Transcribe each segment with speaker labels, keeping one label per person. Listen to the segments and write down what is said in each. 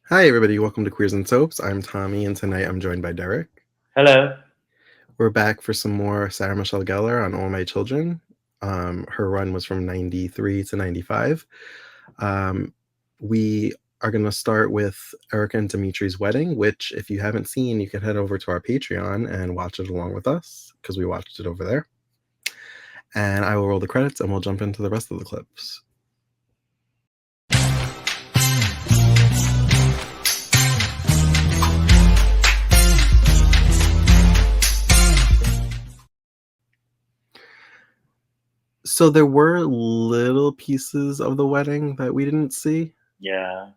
Speaker 1: Hi, everybody. Welcome to Queers and Soaps. I'm Tommy, and tonight I'm joined by Derek.
Speaker 2: Hello.
Speaker 1: We're back for some more Sarah Michelle Gellar on All My Children. Her run was from 93 to 95. We are going to start with Erica and Dimitri's wedding, which, if you haven't seen, you can head over to our Patreon and watch it along with us, because we watched it over there. And I will roll the credits, and we'll jump into the rest of the clips. So there were little pieces of the wedding that we didn't see.
Speaker 2: Yeah.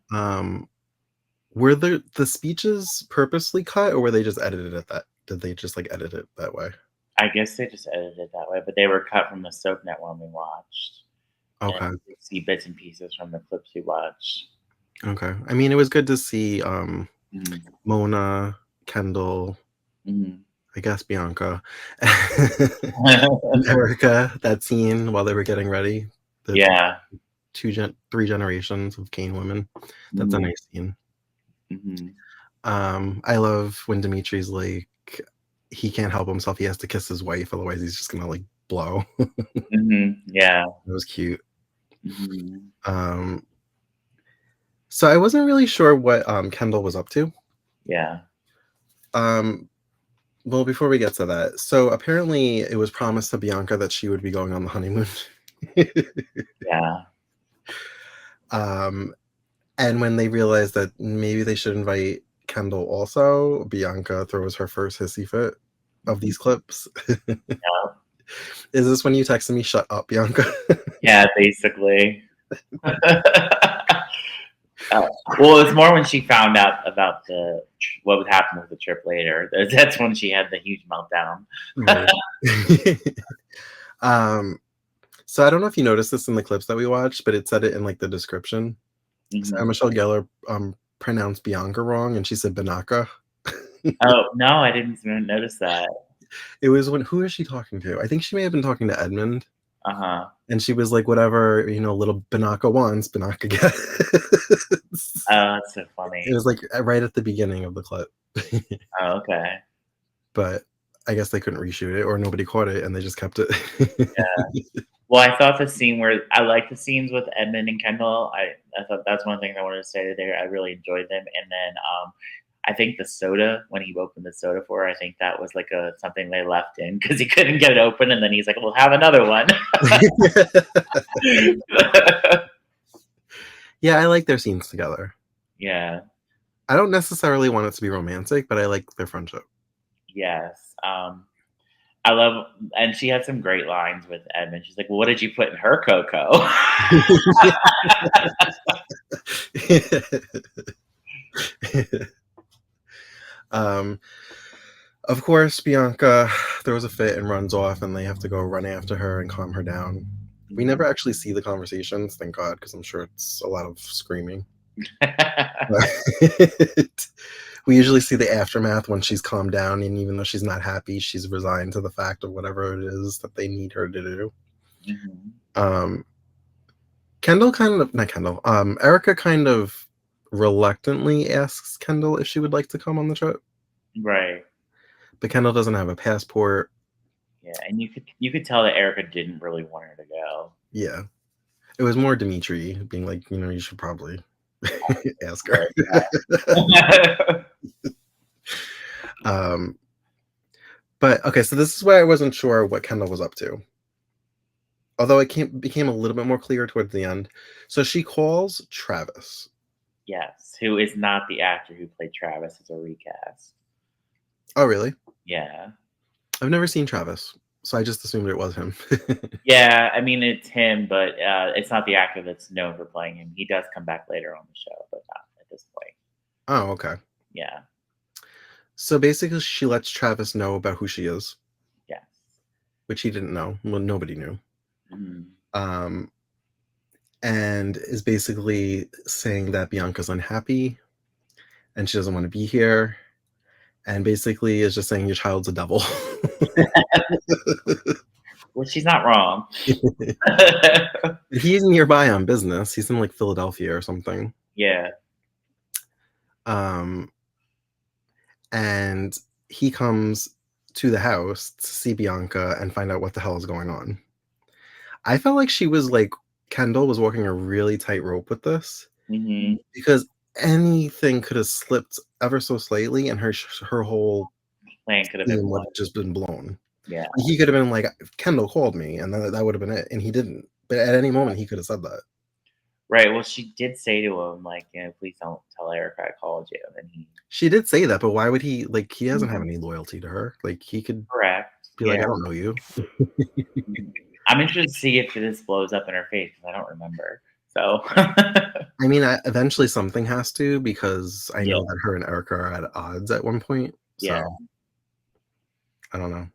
Speaker 1: Were the speeches purposely cut, or were they just edited at that? Did they just edit it that way?
Speaker 2: I guess they just edited it that way, but they were cut from the soap net one we watched. And
Speaker 1: Okay.
Speaker 2: you could see bits and pieces from the clips we watched.
Speaker 1: Okay. I mean, it was good to see
Speaker 2: Mhm.
Speaker 1: Mona, Kendall,
Speaker 2: Mhm.
Speaker 1: I guess Bianca, and Erica, that scene while they were getting ready. The
Speaker 2: Yeah.
Speaker 1: three generations of Kane women. That's a
Speaker 2: Mhm.
Speaker 1: nice scene.
Speaker 2: Mhm.
Speaker 1: I love when Dimitri's he can't help himself. He has to kiss his wife, otherwise he's just gonna blow.
Speaker 2: Mhm. Yeah.
Speaker 1: That was cute.
Speaker 2: Mhm.
Speaker 1: So I wasn't really sure what Kendall was up to.
Speaker 2: Yeah.
Speaker 1: Well, before we get to that, so apparently it was promised to Bianca that she would be going on the honeymoon.
Speaker 2: Yeah.
Speaker 1: um, and when they realized that maybe they should invite Kendall also, Bianca throws her first hissy fit of
Speaker 2: Mhm.
Speaker 1: these clips.
Speaker 2: Yeah.
Speaker 1: Is this when you texted me, "Shut up, Bianca"?
Speaker 2: Yeah, basically. Well, it's more when she found out about what would happen with the trip later. That's when she had the huge meltdown.
Speaker 1: Right. um, so I don't know if you noticed this in the clips that we watched, but it said it in the description. Sarah
Speaker 2: Mhm.
Speaker 1: Michelle Gellar pronounced Bianca wrong, and she said Banaka.
Speaker 2: Oh, no, I didn't even notice that.
Speaker 1: It was who is she talking to? I think she may have been talking to Edmund,
Speaker 2: Uh-huh.
Speaker 1: and she was like, "Whatever, little Banaka wants, Banaka gets."
Speaker 2: Oh, that's so
Speaker 1: It
Speaker 2: funny.
Speaker 1: was right at the beginning of the clip,
Speaker 2: Oh, okay.
Speaker 1: but I guess they couldn't reshoot it, or nobody caught it, and they just kept it.
Speaker 2: Yeah. Well, I thought the scene where I like the scenes with Edmund and Kendall. I thought that's one thing I wanted to say there. I really enjoyed them. And then I think the soda, when he opened the soda for her, I think that was like a something they left in because he couldn't get it open, and then he's like, "We'll have another one."
Speaker 1: Yeah, I like their scenes together.
Speaker 2: Yeah.
Speaker 1: I don't necessarily want it to be romantic, but I like their friendship.
Speaker 2: Yes. I love, and she had some great lines with Edmund. She's like, "Well, what did you put in her cocoa?"
Speaker 1: um, of course, Bianca throws a fit and runs off, and they have to go run after her and calm her down. We never actually see the conversations, thank God, because I'm sure it's a lot of screaming. But we usually see the aftermath when she's calmed down, and even though she's not happy, she's resigned to the fact of whatever it is that they need her to do.
Speaker 2: Mhm.
Speaker 1: Um, not Kendall, Erica kind of reluctantly asks Kendall if she would like to come on the trip,
Speaker 2: Right.
Speaker 1: but Kendall doesn't have a passport.
Speaker 2: Yeah, and you could tell that Erica didn't really want her to go.
Speaker 1: Yeah, it was more Dimitri being like, you should probably ask her.
Speaker 2: Right. Yeah.
Speaker 1: um, but okay, so this is why I wasn't sure what Kendall was up to. Although became a little bit more clear towards the end. So she calls Travis.
Speaker 2: Yes, who is not the actor who played Travis. It's a recast.
Speaker 1: Oh, really?
Speaker 2: Yeah.
Speaker 1: I've never seen Travis, so I just assumed it was him.
Speaker 2: Yeah, I mean, it's him, but it's not the actor that's known for playing him. He does come back later on the show, but not at this point.
Speaker 1: Oh, okay.
Speaker 2: Yeah.
Speaker 1: So basically, she lets Travis know about who she is,
Speaker 2: Yes.
Speaker 1: which he didn't know. Well, nobody knew.
Speaker 2: Mhm.
Speaker 1: Um, and is basically saying that Bianca's unhappy and she doesn't want to be here. And basically is just saying your child's a devil.
Speaker 2: Well, she's not wrong.
Speaker 1: He's nearby on business. He's in Philadelphia or something.
Speaker 2: Yeah.
Speaker 1: Um, and he comes to the house to see Bianca and find out what the hell is going on. I felt like she was like Kendall was walking a really tight rope with this
Speaker 2: Mhm.
Speaker 1: because anything could have slipped ever so slightly, and her whole
Speaker 2: Plan could have been
Speaker 1: scheme would
Speaker 2: blown.
Speaker 1: have just been blown.
Speaker 2: Yeah.
Speaker 1: He could have been like, Kendall called me, and then that would have been it. And he didn't. But at any moment, he could have said that.
Speaker 2: Right, well, she did say to him, like, "Please don't tell Erica I called you," and he
Speaker 1: She did say that, but why would he? Like, he doesn't have
Speaker 2: Mhm.
Speaker 1: any loyalty to her. Like, he could
Speaker 2: Correct,
Speaker 1: be like,
Speaker 2: yeah.
Speaker 1: I don't know you.
Speaker 2: Mhm. I'm interested to see if this blows up in her face because I don't remember. So
Speaker 1: I mean, eventually something has to because I
Speaker 2: Yeah,
Speaker 1: know that her and Erica are at odds at one point.
Speaker 2: yeah.
Speaker 1: So I don't know.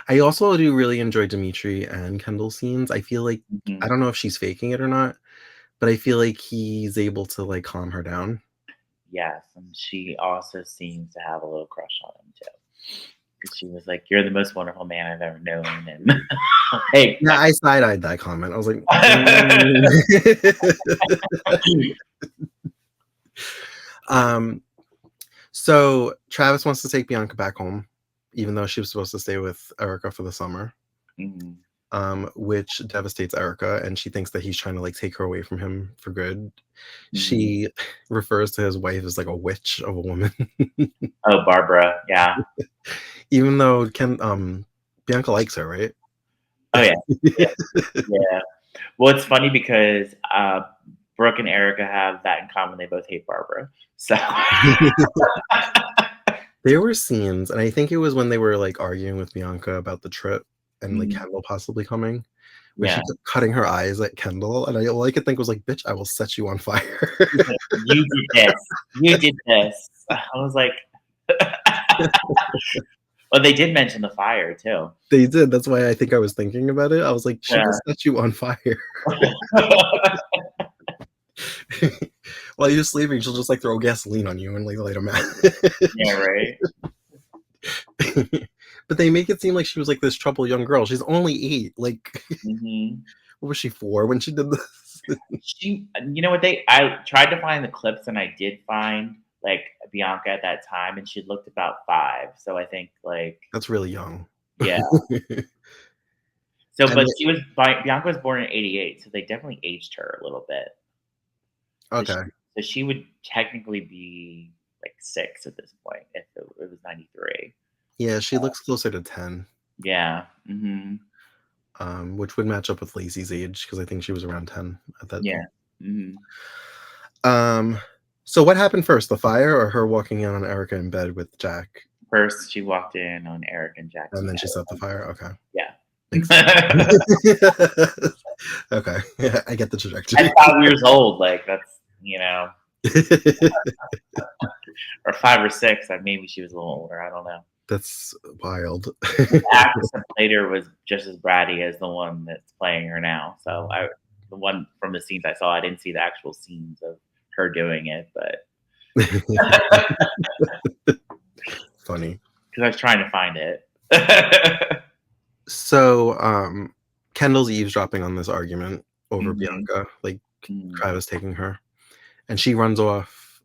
Speaker 1: I also do really enjoy Dimitri and Kendall scenes. I feel like I
Speaker 2: Mhm.
Speaker 1: don't know if she's faking it or not, but I feel like he's able to like calm her down.
Speaker 2: Yes, and she also seems to have a little crush on him too. 'Cause she was like, "You're the most wonderful man I've ever known," and like
Speaker 1: Yeah, I side-eyed that comment. I was like, mm. um, so Travis wants to take Bianca back home, even though she was supposed to stay with Erica for the summer.
Speaker 2: Mhm,
Speaker 1: Which devastates Erica, and she thinks that he's trying to like take her away from him for good.
Speaker 2: mhm.
Speaker 1: She refers to his wife as like a witch of a woman,
Speaker 2: Oh, Barbara, yeah.
Speaker 1: even though Bianca likes her, right?
Speaker 2: Oh, yeah, yeah, yeah. Well, it's funny because, Brooke and Erica have that in common, they both hate Barbara. So
Speaker 1: There were scenes, and I think it was when they were like arguing with Bianca about the trip and like
Speaker 2: Mhm,
Speaker 1: Kendall possibly coming, where she
Speaker 2: yeah.
Speaker 1: kept cutting her eyes at Kendall, and all I could think was like, "Bitch, I will set you on fire."
Speaker 2: She's like, "You did this. You did this." I was like well, they did mention the fire too.
Speaker 1: They did. That's why I think I was thinking about it. I was like, "She will
Speaker 2: Yeah.
Speaker 1: set you on fire." While you're sleeping, she'll just like throw gasoline on you and like light a match.
Speaker 2: Yeah, right?
Speaker 1: But they make it seem like she was like this troubled young girl. She's only 8. Like,
Speaker 2: Mhm.
Speaker 1: what was she 4 when she did this?
Speaker 2: You know what, I tried to find the clips and I did find, like, Bianca at that time, and she looked about 5, so I think, like
Speaker 1: That's really young.
Speaker 2: yeah. So
Speaker 1: And
Speaker 2: but she was Bianca was born in '88, so they definitely aged her a little bit. So
Speaker 1: okay.
Speaker 2: she would technically be, like, 6 at this point if it was '93.
Speaker 1: Yeah, she looks closer to 10,
Speaker 2: Yeah. Mhm.
Speaker 1: which would match up with Lacey's age because I think she was around 10 at that
Speaker 2: Yeah.
Speaker 1: point.
Speaker 2: Mhm.
Speaker 1: Um, so what happened first, the fire or her walking in on Erica in bed with Jack?
Speaker 2: First, she walked in on Eric and Jack's
Speaker 1: And then
Speaker 2: bed.
Speaker 1: she set the fire? Okay.
Speaker 2: Yeah.
Speaker 1: Makes sense. Okay. I get the
Speaker 2: At
Speaker 1: trajectory.
Speaker 2: 5 years old, like, that's, or 5 or 6, maybe she was a little older, I don't know.
Speaker 1: That's wild.
Speaker 2: The actress that played her was just as bratty as the one that's playing her now, so the one from the scenes I saw, I didn't see the actual scenes of her doing it, but
Speaker 1: Funny.
Speaker 2: because I was trying to find it.
Speaker 1: So, Kendall's eavesdropping on this argument over
Speaker 2: Mhm,
Speaker 1: Bianca, like
Speaker 2: mhm,
Speaker 1: Travis taking her, and she runs off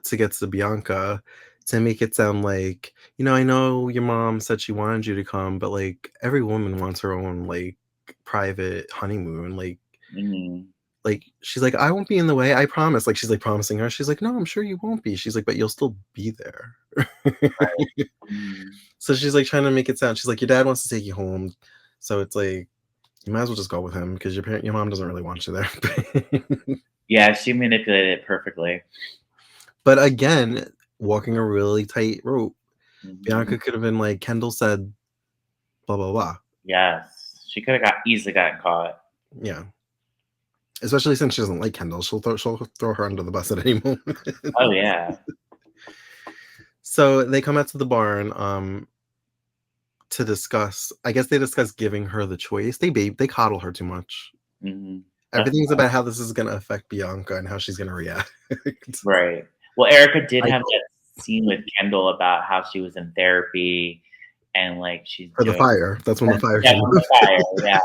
Speaker 1: to get to Bianca to make it sound like, I know your mom said she wanted you to come, but like every woman wants her own like private honeymoon.
Speaker 2: mhm,
Speaker 1: Like she's like, I won't be in the way, I promise. Like she's like promising her. She's like, no, I'm sure you won't be. She's like, but you'll still be there.
Speaker 2: right, mhm.
Speaker 1: So she's like trying to make it sound. She's like, your dad wants to take you home, so it's like you might as well just go with him because your mom doesn't really want you there.
Speaker 2: Yeah, she manipulated it perfectly.
Speaker 1: But again, walking a really tight rope.
Speaker 2: Mhm.
Speaker 1: Bianca could have been like, Kendall said, blah blah blah.
Speaker 2: Yes, she coulda got easily gotten caught.
Speaker 1: Yeah, especially since she doesn't like Kendall, she'll throw her under the bus at any moment.
Speaker 2: Oh, yeah.
Speaker 1: So they come out to the barn to discuss. I guess they discuss giving her the choice. They coddle her too much.
Speaker 2: Mhm. That's
Speaker 1: Everything's about how this is going to affect Bianca and how she's going to react.
Speaker 2: right. Well, Erica did
Speaker 1: I
Speaker 2: have that scene with Kendall about how she was in therapy and, like, she's
Speaker 1: For the
Speaker 2: doing
Speaker 1: fire. That's when the fire
Speaker 2: yeah,
Speaker 1: came
Speaker 2: from the fire, yeah,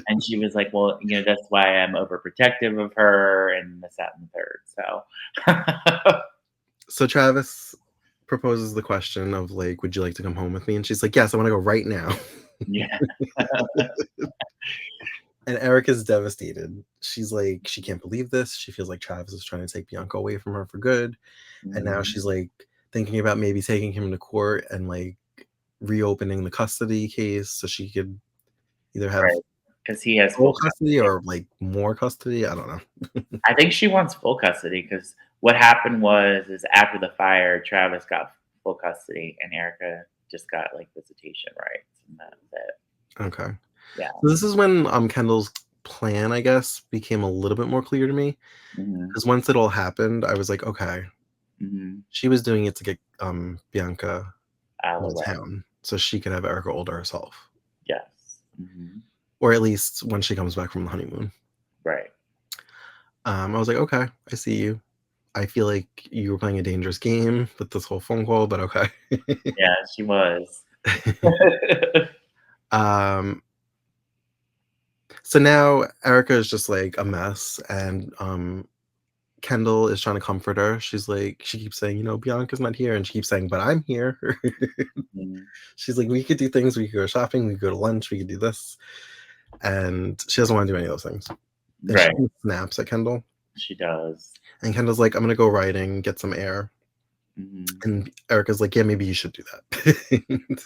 Speaker 2: and she was like, "Well, that's why I'm overprotective of her," and this, that, and the third, so
Speaker 1: So Travis proposes the question of like, would you like to come home with me? And she's like, yes, I want to go right now.
Speaker 2: Yeah.
Speaker 1: And Erica's devastated. She's like, she can't believe this. She feels like Travis is trying to take Bianca away from her for good. And now
Speaker 2: Mhm.
Speaker 1: she's like thinking about maybe taking him to court and like reopening the custody case so she could either have
Speaker 2: Right. Because he has
Speaker 1: full
Speaker 2: full
Speaker 1: custody
Speaker 2: custody.
Speaker 1: or like more custody. I don't know.
Speaker 2: I think she wants full custody because what happened was is after the fire, Travis got full custody and Erica just got like visitation rights, and that's it.
Speaker 1: Okay.
Speaker 2: Yeah.
Speaker 1: So this is when Kendall's plan, I guess, became a little bit more clear to me.
Speaker 2: Mhm.
Speaker 1: Because once it all happened, I was like, okay,
Speaker 2: Mhm.
Speaker 1: she was doing it to get Bianca
Speaker 2: Out of
Speaker 1: out
Speaker 2: the
Speaker 1: of
Speaker 2: way.
Speaker 1: town so she could have Erica older herself.
Speaker 2: Yes. Mhm.
Speaker 1: Or at least when she comes back from the honeymoon.
Speaker 2: Right.
Speaker 1: I was like, okay, I see you. I feel like you were playing a dangerous game with this whole phone call, but okay.
Speaker 2: Yeah, she was.
Speaker 1: um, so now Erica is just like a mess, and Kendall is trying to comfort her. She's like, she keeps saying, Bianca's not here, and she keeps saying, but I'm here.
Speaker 2: Mhm.
Speaker 1: She's like, we could do things. We could go shopping. We could go to lunch. We could do this, and she doesn't want to do any of those things. And she
Speaker 2: Right.
Speaker 1: snaps at Kendall,
Speaker 2: She does.
Speaker 1: and Kendall's like, I'm gonna go riding, get some air.
Speaker 2: Mhm.
Speaker 1: And Erica's like, yeah, maybe you should do that.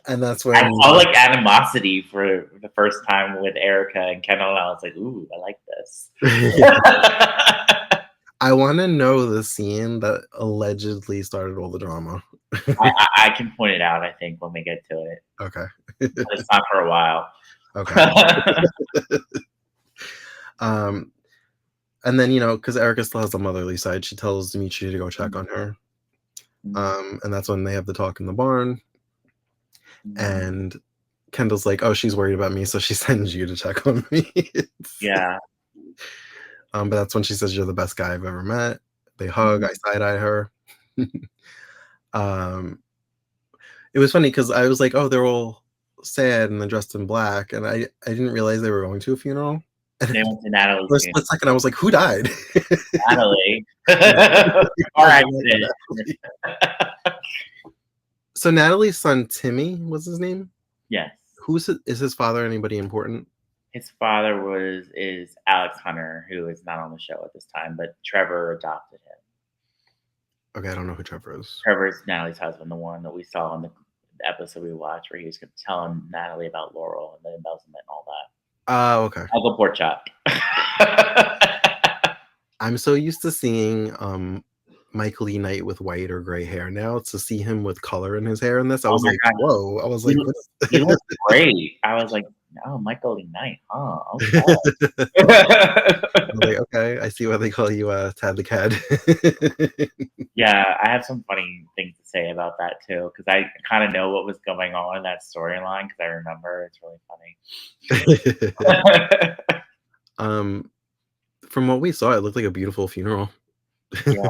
Speaker 1: And that's
Speaker 2: I
Speaker 1: when
Speaker 2: saw like animosity for the first time with Erica and Kendall, and I was like, "Ooh, I like this."
Speaker 1: I want to know the scene that allegedly started all the drama.
Speaker 2: I can point it out, I think, when we get to it,
Speaker 1: Okay.
Speaker 2: but it's not for a while.
Speaker 1: Okay. Um, and then, because Erica still has the motherly side, she tells Dimitri to go check on her.
Speaker 2: Mhm,
Speaker 1: And that's when they have the talk in the barn.
Speaker 2: mhm.
Speaker 1: And Kendall's like, oh, she's worried about me, so she sends you to check on me.
Speaker 2: Yeah.
Speaker 1: But that's when she says, you're the best guy I've ever met. They hug,
Speaker 2: Mhm,
Speaker 1: I side-eye her. um, it was funny because I was like, oh, they're all sad and then dressed in black. And I didn't realize they were going to a funeral. And
Speaker 2: they went to
Speaker 1: for
Speaker 2: Natalie's
Speaker 1: a
Speaker 2: funeral.
Speaker 1: split second, I was like, who died?
Speaker 2: Natalie. Car
Speaker 1: Everyone knows
Speaker 2: accident.
Speaker 1: Natalie. So Natalie's son, Timmy, was his name?
Speaker 2: Yes.
Speaker 1: Is his father anybody important?
Speaker 2: His father is Alex Hunter, who is not on the show at this time, but Trevor adopted him.
Speaker 1: Okay, I don't know who Trevor is.
Speaker 2: Trevor's Natalie's husband, the one that we saw in the episode we watched where he was telling Natalie about Laurel and the embezzlement and all that.
Speaker 1: Okay.
Speaker 2: Uncle Pork Chop.
Speaker 1: I'm so used to seeing Michael E. Knight with white or gray hair. Now to see him with color in his hair in this, I
Speaker 2: Oh
Speaker 1: was
Speaker 2: my
Speaker 1: like,
Speaker 2: god,
Speaker 1: whoa. I was
Speaker 2: he
Speaker 1: like,
Speaker 2: looks,
Speaker 1: what?
Speaker 2: he looks great. I was like, oh, Michael E. Knight, huh?
Speaker 1: I
Speaker 2: Okay.
Speaker 1: was like, okay, I see why they call you Tad the Cad.
Speaker 2: Yeah, I have some funny things to say about that too, because I kind of know what was going on in that storyline because I remember it's really funny.
Speaker 1: um, from what we saw, it looked like a beautiful funeral.
Speaker 2: Yeah,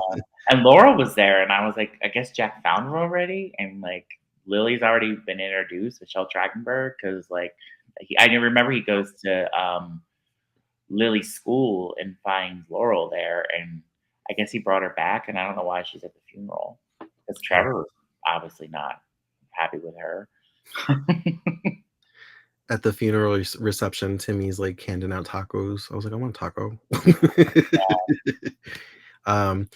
Speaker 2: and Laura was there, and I was like, I guess Jack found her already, and like Lily's already been introduced, Michelle Trachtenberg, because like I remember he goes to Lily's school and finds Laurel there, and I guess he brought her back, and I don't know why she's at the funeral because Trevor was obviously not happy with her.
Speaker 1: At the funeral reception, Timmy's like handing out tacos. I was like, I want a taco. um,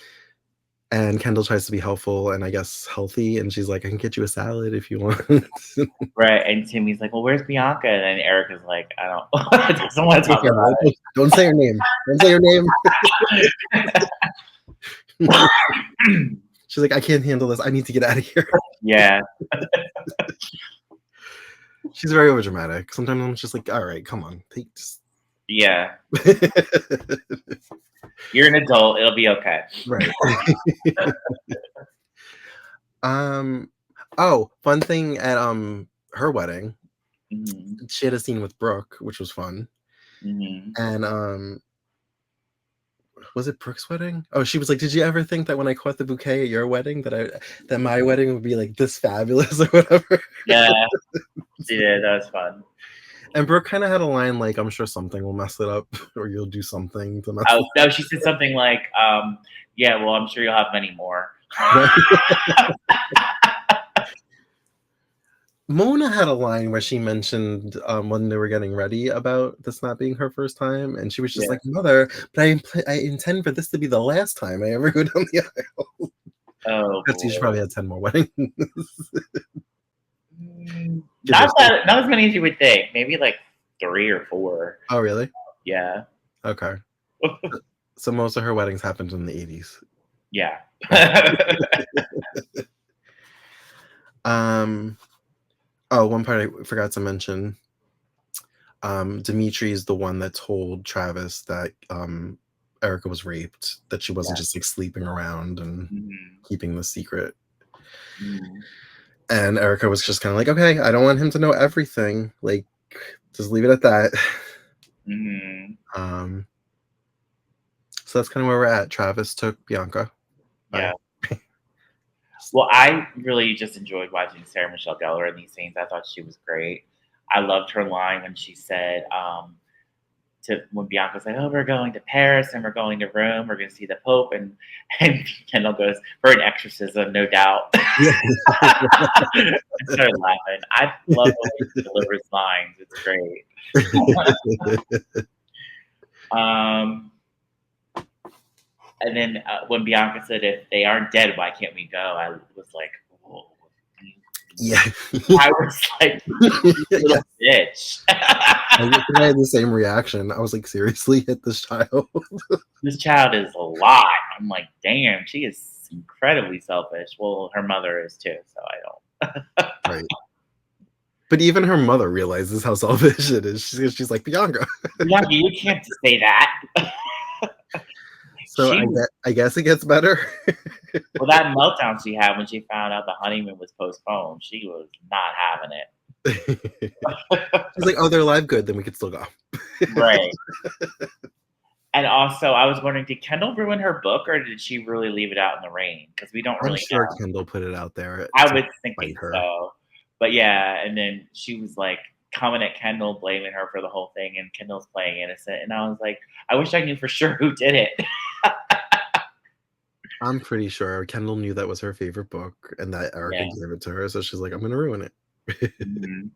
Speaker 1: and Kendall tries to be helpful and I guess healthy, and she's like, I can get you a salad if you want.
Speaker 2: Right, and Timmy's like, "Well, where's Bianca?" And then Erica's like, "I don't, doesn't want to talk about
Speaker 1: Don't say her name. Don't say her name.
Speaker 2: it."
Speaker 1: She's like, I can't handle this. I need to get out of here.
Speaker 2: Yeah,
Speaker 1: She's very overdramatic. Sometimes I'm just like, all right, come on.
Speaker 2: yeah. You're an adult. It'll be okay.
Speaker 1: Right. Oh, fun thing at her wedding,
Speaker 2: Mhm,
Speaker 1: she had a scene with Brooke, which was fun.
Speaker 2: mhm.
Speaker 1: And was it Brooke's wedding? Oh, she was like, did you ever think that when I caught the bouquet at your wedding that my wedding would be like this fabulous or whatever?
Speaker 2: Yeah, yeah, that was fun.
Speaker 1: And Brooke kind of had a line like, "I'm sure something will mess it up, or you'll do something to mess
Speaker 2: Oh
Speaker 1: it
Speaker 2: no, she said something like, "Yeah, well, I'm sure you'll have many more."
Speaker 1: up." Mona had a line where she mentioned when they were getting ready about this not being her first time, and she was just
Speaker 2: Yeah.
Speaker 1: like, "Mother, but I intend for this to be the last time I ever go down the aisle."
Speaker 2: Oh
Speaker 1: Betsy, she
Speaker 2: boy.
Speaker 1: probably had 10 more weddings. Give her sake.
Speaker 2: Not as many as you would think. Maybe like 3 or 4.
Speaker 1: Oh, really?
Speaker 2: Yeah.
Speaker 1: Okay. So most of her weddings happened in the 80s.
Speaker 2: Yeah.
Speaker 1: Um. Oh, one part I forgot to mention. Dimitri is the one that told Travis that Erica was raped, that she wasn't
Speaker 2: Yeah.
Speaker 1: just like sleeping around and
Speaker 2: Mhm.
Speaker 1: keeping the secret.
Speaker 2: Mhm.
Speaker 1: And Erica was just kind of like, okay, I don't want him to know everything. Like, just leave it at that.
Speaker 2: Mhm.
Speaker 1: Um, so that's kind of where we're at. Travis took Bianca.
Speaker 2: Yeah.
Speaker 1: Bye.
Speaker 2: Well, I really just enjoyed watching Sarah Michelle Gellar in these scenes. I thought she was great. I loved her line when she said, to when Bianca's like, "Oh, we're going to Paris and we're going to Rome. We're going to see the Pope," and Kendall goes, "For an exorcism, no doubt."
Speaker 1: Yeah.
Speaker 2: I started laughing. I love the way she delivers lines. It's great. Um, and then when Bianca said, "If they aren't dead, why can't we go?" I was like, "Whoa."
Speaker 1: Yeah.
Speaker 2: I was like, "You
Speaker 1: Yeah.
Speaker 2: little bitch."
Speaker 1: I think I had the same reaction. I was like, seriously, hit this child.
Speaker 2: This child is a lot. I'm like, damn, she is incredibly selfish. Well, her mother is too, so I don't.
Speaker 1: Right. But even her mother realizes how selfish it is. She's like, Bianca.
Speaker 2: Bianca, you can't say that.
Speaker 1: So
Speaker 2: She
Speaker 1: I guess it gets better.
Speaker 2: well, that meltdown she had when she found out the honeymoon was postponed, she was not having
Speaker 1: She's like, oh, they're alive. Good. Then we can still go.
Speaker 2: it. Right. And also, I was wondering, did Kendall ruin her book, or did she really leave it out in the rain? Because we don't
Speaker 1: I'm
Speaker 2: really
Speaker 1: sure
Speaker 2: know.
Speaker 1: Kendall put it out there
Speaker 2: I
Speaker 1: to
Speaker 2: was thinking
Speaker 1: fight her.
Speaker 2: so, but yeah. And then she was like coming at Kendall, blaming her for the whole thing, and Kendall's playing innocent. And I was like, I wish I knew for sure who did it.
Speaker 1: I'm pretty sure Kendall knew that was her favorite book and that Erica
Speaker 2: Yeah.
Speaker 1: gave it to her. So she's like, I'm going to ruin it.
Speaker 2: Mhm.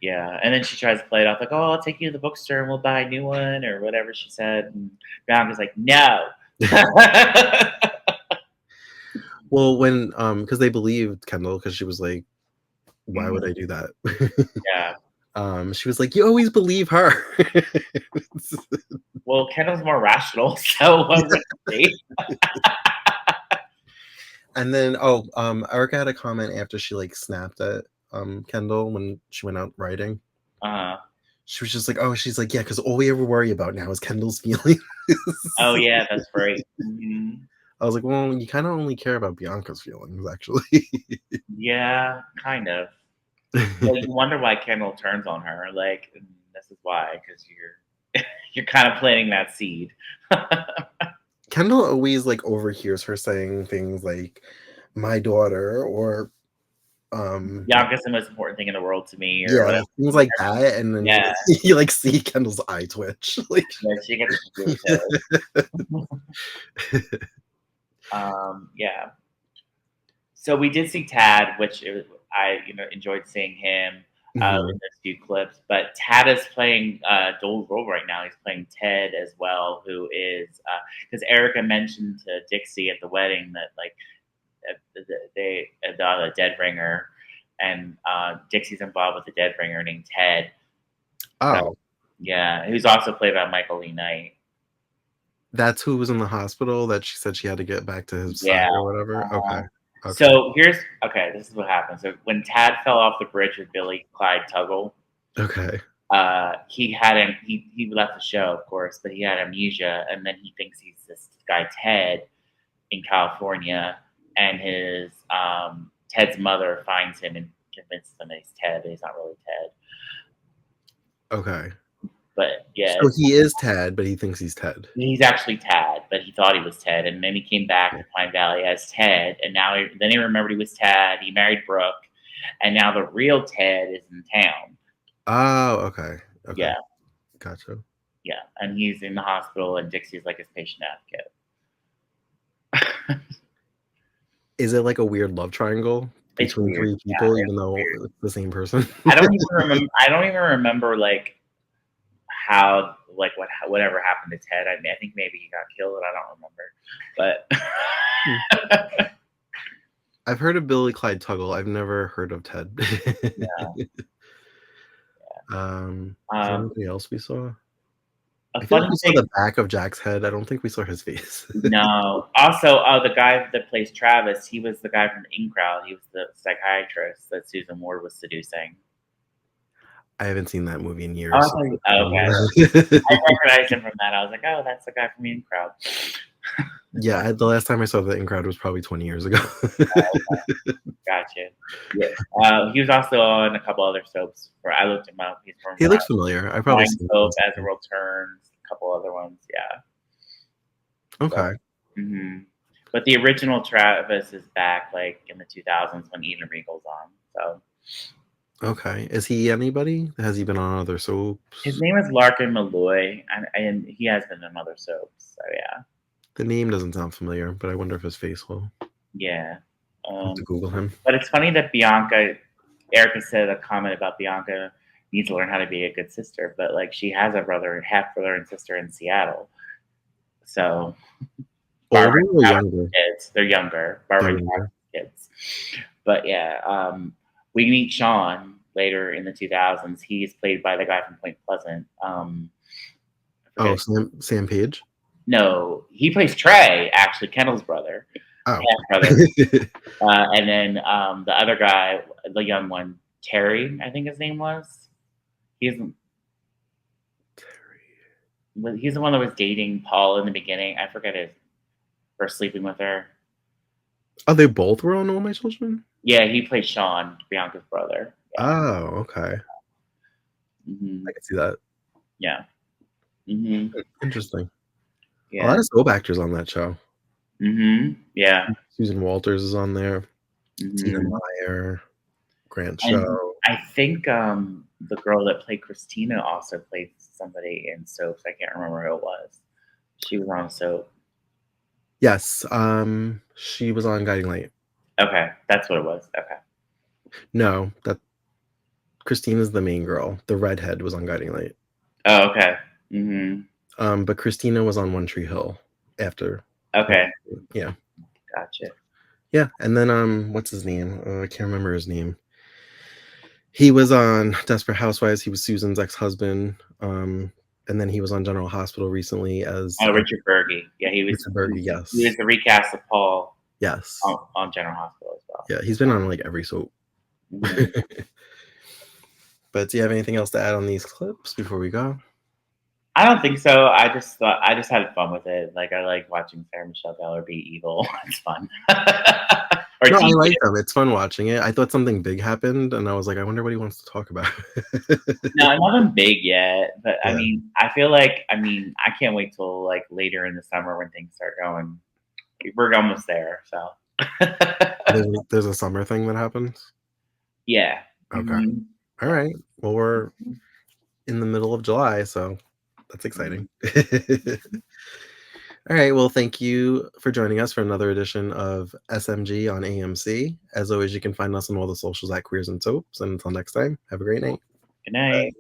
Speaker 2: Yeah, and then she tries to play it off like, "Oh, I'll take you to the bookstore and we'll buy a new one," or whatever she said, and Bianca's like, "No."
Speaker 1: Well, when, because they believed Kendall, because she was like, why would
Speaker 2: Mhm.
Speaker 1: I do that?
Speaker 2: Yeah.
Speaker 1: She was like, you always believe her.
Speaker 2: Well, Kendall's more rational, so what would it be?
Speaker 1: And then, Erica had a comment after she like snapped at Kendall when she went out writing.
Speaker 2: Uh,
Speaker 1: She was just like, oh, she's like, yeah, because all we ever worry about now is Kendall's feelings.
Speaker 2: oh, yeah, that's right. Mhm.
Speaker 1: I was like, well, you kind of only care about Bianca's feelings, actually.
Speaker 2: Yeah, kind of. Well, you wonder why Kendall turns on her, like, this is why, because you're kind of planting that seed.
Speaker 1: Kendall always like overhears her saying things like my daughter or like,
Speaker 2: Bianca's the most important thing in the world to me or
Speaker 1: yeah,
Speaker 2: whatever.
Speaker 1: things like that. And then
Speaker 2: Yeah,
Speaker 1: you like see Kendall's eye twitch. Like
Speaker 2: yeah, she gets really pissed. Yeah. So we did see Tad, which I enjoyed seeing him in
Speaker 1: Mhm.
Speaker 2: those few clips. But Tad is playing a dual role right now. He's playing Ted as well, who is because Erica mentioned to Dixie at the wedding that like they adopted a dead ringer, and Dixie's involved with a dead ringer named Ted. So
Speaker 1: Oh,
Speaker 2: yeah, who's also played by Michael Lee Knight.
Speaker 1: that's who was in the hospital that she said she had to get back to his side
Speaker 2: Yeah.
Speaker 1: or whatever.
Speaker 2: Uh-huh.
Speaker 1: Okay. Okay.
Speaker 2: So this is what happened. So when Tad fell off the bridge with Billy Clyde Tuggle,
Speaker 1: Okay.
Speaker 2: he left the show, of course, but he had amnesia, and then he thinks he's this guy Ted in California, and his Ted's mother finds him and convinces him that he's Ted, but he's not really Ted.
Speaker 1: Okay.
Speaker 2: But yeah,
Speaker 1: So he is Tad, but he thinks he's Ted.
Speaker 2: he's actually Tad, but he thought he was Ted, and then he came back to Pine Valley as Ted, and then he remembered he was Tad. He married Brooke, and now the real Ted is in town.
Speaker 1: Oh, okay. Okay.
Speaker 2: Yeah,
Speaker 1: Gotcha.
Speaker 2: yeah, and he's in the hospital, and Dixie's like his patient advocate.
Speaker 1: Is it like a weird love triangle
Speaker 2: It's
Speaker 1: between
Speaker 2: weird.
Speaker 1: 3
Speaker 2: Yeah,
Speaker 1: people even
Speaker 2: it's
Speaker 1: though
Speaker 2: weird.
Speaker 1: it's the same person?
Speaker 2: I don't even remember like how like whatever happened to Ted. I mean, I think maybe he got killed.
Speaker 1: Hmm.
Speaker 2: I don't remember, but
Speaker 1: I've heard of Billy Clyde Tuggle, I've never heard of Ted.
Speaker 2: yeah.
Speaker 1: Is there
Speaker 2: Um,
Speaker 1: anything else we saw?
Speaker 2: a
Speaker 1: I feel like
Speaker 2: funny
Speaker 1: we saw
Speaker 2: thing.
Speaker 1: the back of Jack's head, I don't think we saw his face.
Speaker 2: No. Also, the guy that plays Travis, he was the guy from the In Crowd. He was the psychiatrist that Susan Ward was seducing.
Speaker 1: I haven't seen that movie in
Speaker 2: Oh, I
Speaker 1: years, so
Speaker 2: thought you,
Speaker 1: I
Speaker 2: oh,
Speaker 1: don't
Speaker 2: okay.
Speaker 1: know.
Speaker 2: I recognized him from that. I was like, oh, that's the guy from the In Crowd.
Speaker 1: Yeah, the last time I saw The In Crowd was probably 20 years ago.
Speaker 2: Gotcha. Yeah. He was also on a couple other soaps. Where I looked him up. He's from
Speaker 1: He looks familiar, I've probably
Speaker 2: Flying
Speaker 1: seen him on
Speaker 2: Soap, As the
Speaker 1: something.
Speaker 2: World Turns, a couple other ones. Yeah. So,
Speaker 1: Okay,
Speaker 2: but the original Travis is back, like in the 2000s when Eden Regal's on. So
Speaker 1: okay. Is he anybody? Has he been on other
Speaker 2: his
Speaker 1: soaps?
Speaker 2: name is Larkin Malloy, and he has been in other soaps. So yeah,
Speaker 1: The name doesn't sound familiar, but I wonder if his face will.
Speaker 2: yeah.
Speaker 1: I'll have to Google him.
Speaker 2: But it's funny that Erica said a comment about Bianca needs to learn how to be a good sister, but like she has a brother, half brother and sister in Seattle. So Barbara
Speaker 1: Older or
Speaker 2: and Travis'
Speaker 1: younger?
Speaker 2: kids, they're younger.
Speaker 1: They're
Speaker 2: Barbara and
Speaker 1: younger.
Speaker 2: Travis' kids. But yeah, we meet Sean later in the 2000s. He's played by the guy from Point Pleasant. I
Speaker 1: Oh,
Speaker 2: forget.
Speaker 1: Sam Page?
Speaker 2: No, he plays Trey, actually, Kendall's brother,
Speaker 1: Oh.
Speaker 2: half brother. And then the other guy, the young one, Terry, I think his name was. He's he's the one that was dating Paul in the beginning. I forget his for sleeping with her.
Speaker 1: Oh, they both were on All My Children?
Speaker 2: Yeah, he played Sean, Bianca's brother. Yeah.
Speaker 1: Oh, okay.
Speaker 2: hmm
Speaker 1: I can see that.
Speaker 2: Yeah. hmm
Speaker 1: Interesting. A lot
Speaker 2: Yeah.
Speaker 1: of soap actors on that show.
Speaker 2: Yeah.
Speaker 1: Susan Walters is on there, Tina
Speaker 2: hmm
Speaker 1: Meyer, Grant
Speaker 2: And
Speaker 1: Show.
Speaker 2: I think the girl that played Christina also played somebody in soaps. I can't remember who it was. She was on a soap.
Speaker 1: Yes, she was on Guiding Light.
Speaker 2: Okay, that's what it was. Okay.
Speaker 1: No, that Christina's the main girl. The redhead was on Guiding Light.
Speaker 2: Oh, okay. hmm
Speaker 1: But Christina was on One Tree Hill after.
Speaker 2: Okay.
Speaker 1: Yeah.
Speaker 2: Gotcha.
Speaker 1: Yeah, and then, what's his name? I can't remember his name. He was on Desperate Housewives, he was Susan's ex-husband, and then he was on General Hospital recently as,
Speaker 2: Oh, Richard Berge. Yeah,
Speaker 1: Richard Berge,
Speaker 2: he was
Speaker 1: yes.
Speaker 2: the recast of Paul
Speaker 1: Yes.
Speaker 2: on General Hospital as well.
Speaker 1: Yeah, he's been on, like, every soap.
Speaker 2: hmm
Speaker 1: But do you have anything else to add on these clips before we go?
Speaker 2: I don't think so. I just had fun with it. Like I like watching Sarah Michelle Gellar be evil. It's fun. Or
Speaker 1: No, I
Speaker 2: teach
Speaker 1: like
Speaker 2: it.
Speaker 1: them, it's fun watching it. I thought something big happened, and I was like, "I wonder what he wants to talk about."
Speaker 2: No, nothing big yet. But I
Speaker 1: Yeah.
Speaker 2: mean, I can't wait till like later in the summer when things start going. We're almost there. So
Speaker 1: There's a summer thing that happens?
Speaker 2: yeah.
Speaker 1: Okay.
Speaker 2: Yeah.
Speaker 1: Alright. Well, we're in the middle of July, so that's exciting.
Speaker 2: Mhm.
Speaker 1: Alright, well, thank you for joining us for another edition of SMG on AMC. As always, you can find us on all the socials at Queers and Soaps, and until next time, have a great night.
Speaker 2: Good night.